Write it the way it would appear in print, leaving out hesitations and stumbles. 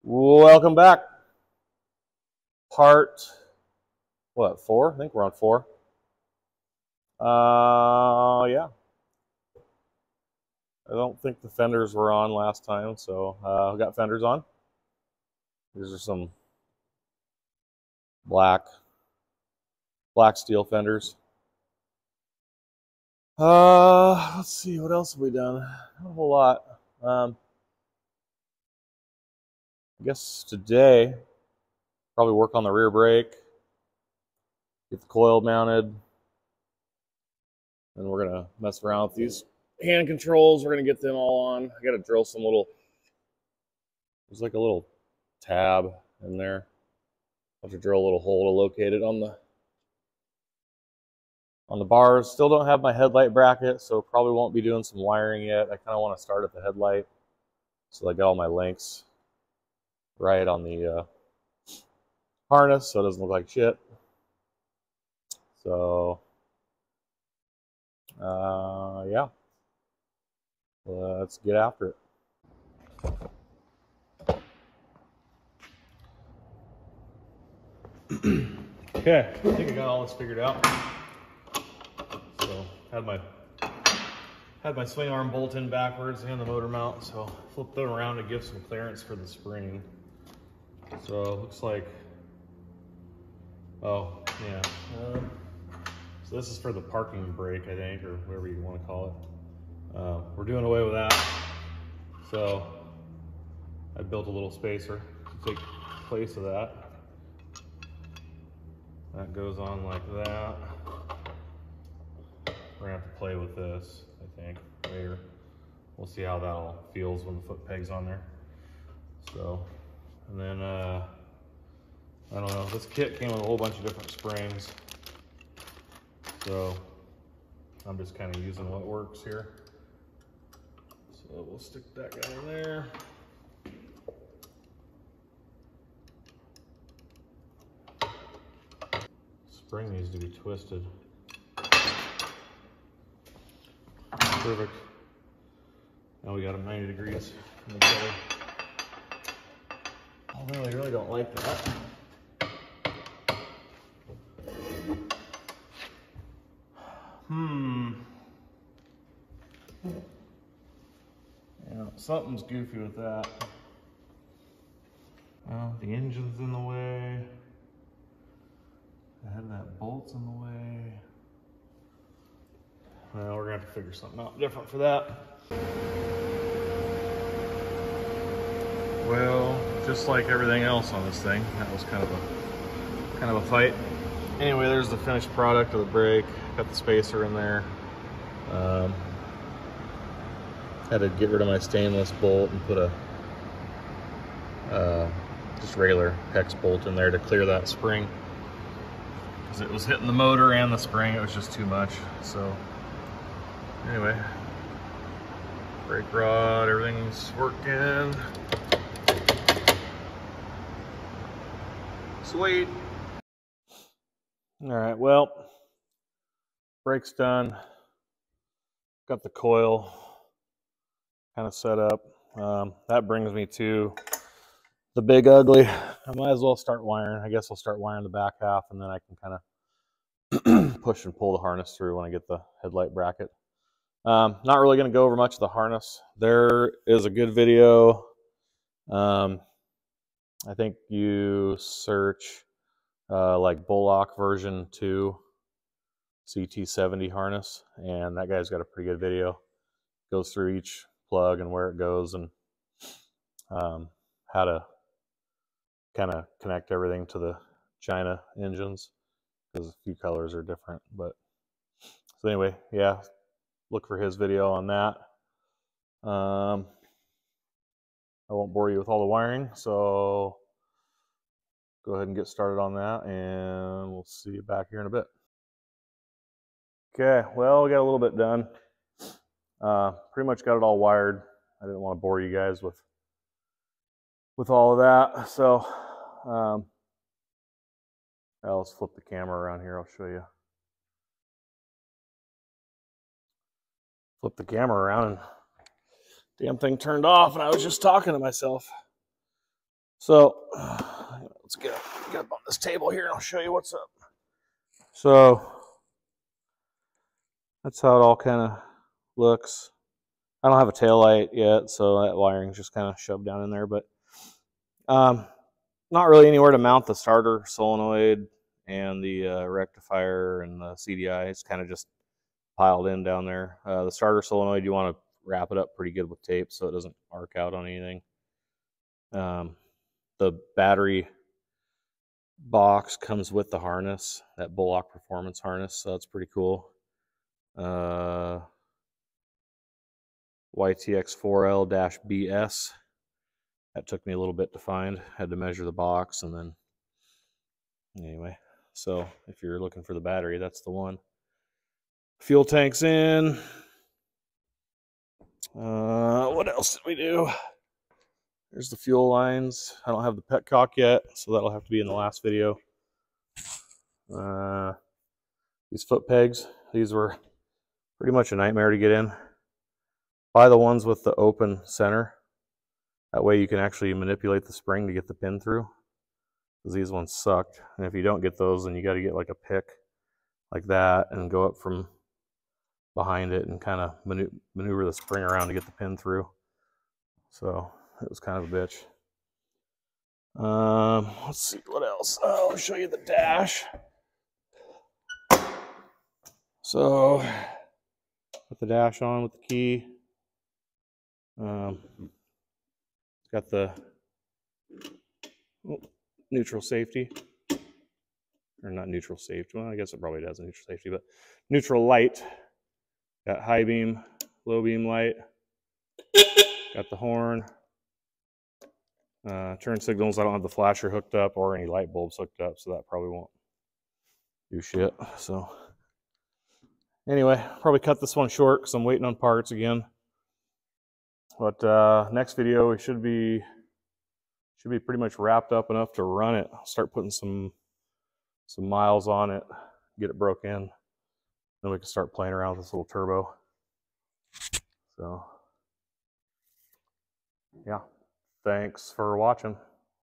Welcome back. Part, what, 4? I think we're on 4. Yeah. I don't think the fenders were on last time, so we got fenders on. These are some black steel fenders. Let's see, what else have we done? Not a whole lot. I guess today, probably work on the rear brake, get the coil mounted, and we're gonna mess around with these hand controls. We're gonna get them all on. I gotta drill some little, there's like a little tab in there. I'll have to drill a little hole to locate it on the bars. Still don't have my headlight bracket, so probably won't be doing some wiring yet. I kind of want to start at the headlight so I got all my links right on the harness so it doesn't look like shit. So yeah, let's get after it. Okay, I think I got all this figured out. So had my swing arm bolt in backwards and the motor mount, so flipped them around to give some clearance for the spring. So it looks like, oh yeah, so this is for the parking brake, I think, or whatever you want to call it. We're doing away with that. So I built a little spacer to take place of that. That goes on like that. We're gonna have to play with this, I think, later. We'll see how that all feels when the foot peg's on there. So, and then, I don't know, this kit came with a whole bunch of different springs. So, I'm just kind of using what works here. So we'll stick that guy in there. Spring needs to be twisted. Perfect. Now we got them 90 degrees in each other. Although I really don't like that. Yeah, something's goofy with that. Well, the engine's in the way. I had that bolt's in the way. Well, we're gonna have to figure something out different for that. Well, just like everything else on this thing, that was kind of a fight. Anyway, there's the finished product of the brake. Got the spacer in there. Had to get rid of my stainless bolt and put a just regular hex bolt in there to clear that spring, because it was hitting the motor and the spring. It was just too much. So anyway, brake rod, everything's working. Sweet. All right, well, brake's done. Got the coil kind of set up. That brings me to the big ugly. I might as well start wiring. I guess I'll start wiring the back half, and then I can kind of push and pull the harness through when I get the headlight bracket. Not really going to go over much of the harness. There is a good video. I think you search like Bullock version 2 ct70 harness, and that guy's got a pretty good video. Goes through each plug and where it goes, and how to kind of connect everything to the China engines, because a few colors are different. But so anyway, yeah, look for his video on that. I won't bore you with all the wiring, so go ahead and get started on that, and we'll see you back here in a bit. Okay, well, we got a little bit done. Pretty much got it all wired. I didn't want to bore you guys with all of that. So let's flip the camera around here. I'll show you. Flip the camera around and damn thing turned off, and I was just talking to myself. So let's get up on this table here and I'll show you what's up. So that's how it all kind of looks. I don't have a tail light yet, so that wiring's just kind of shoved down in there, but not really anywhere to mount the starter solenoid and the rectifier and the CDI. It's kind of just piled in down there. The starter solenoid, you want to wrap it up pretty good with tape so it doesn't arc out on anything. The battery box comes with the harness, that Bullock Performance harness, so that's pretty cool. YTX4L-BS. That took me a little bit to find. Had to measure the box, and then anyway. So if you're looking for the battery, that's the one. Fuel tank's in. What else did we do? There's the fuel lines. I don't have the petcock yet, so that'll have to be in the last video. These foot pegs, these were pretty much a nightmare to get in. Buy the ones with the open center. That way you can actually manipulate the spring to get the pin through. Because these ones sucked. And if you don't get those, then you got to get like a pick like that and go up from behind it and kind of maneuver the spring around to get the pin through. So it was kind of a bitch. Let's see what else. I'll show you the dash. So put the dash on with the key. It's got the neutral safety, or not neutral safety. Well, I guess it probably does a neutral safety, but neutral light. Got high beam, low beam light. Got the horn. Turn signals. I don't have the flasher hooked up or any light bulbs hooked up, so that probably won't do shit. So anyway, probably cut this one short because I'm waiting on parts again. But next video we should be pretty much wrapped up enough to run it. I'll start putting some miles on it, get it broke in. Then we can start playing around with this little turbo. So yeah, thanks for watching.